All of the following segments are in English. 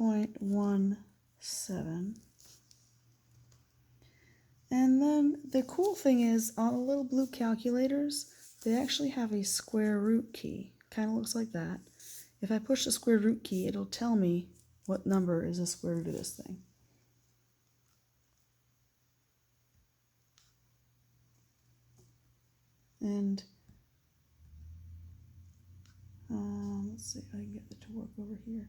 3.17. And then the cool thing is, on the little blue calculators, they actually have a square root key. Kind of looks like that. If I push the square root key, it'll tell me what number is the square root of this thing. And let's see if I can get it to work over here.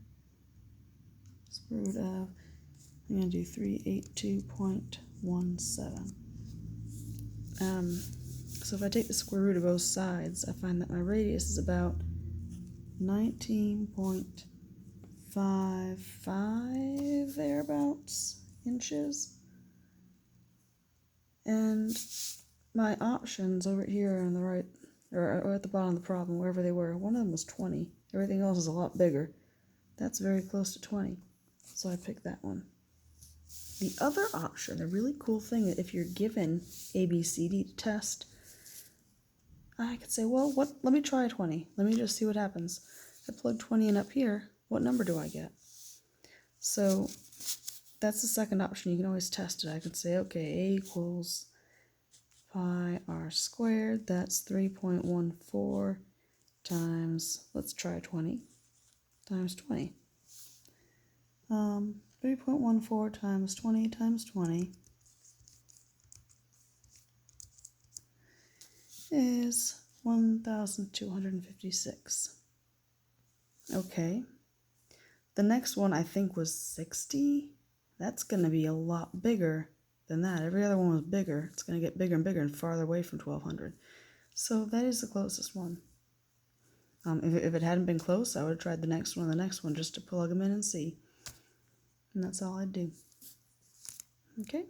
Square root of, I'm going to do 382.17. So if I take the square root of both sides, I find that my radius is about 19.55 thereabouts inches. And my options over here on the right, or at the bottom of the problem, wherever they were, one of them was 20. Everything else is a lot bigger. That's very close to 20. So I picked that one. The other option, the really cool thing, if you're given A, B, C, D to test, I could say, well, let me try 20. Let me just see what happens. I plug 20 in up here. What number do I get? So that's the second option. You can always test it. I could say, okay, A equals pi r squared. That's 3.14 times, let's try 20, times 20. 3.14 times 20 times 20 is 1,256. Okay. The next one I think was 60. That's going to be a lot bigger than that. Every other one was bigger. It's going to get bigger and bigger and farther away from 1,200. So that is the closest one. If it hadn't been close, I would have tried the next one and the next one just to plug them in and see. And that's all I'd do. Okay?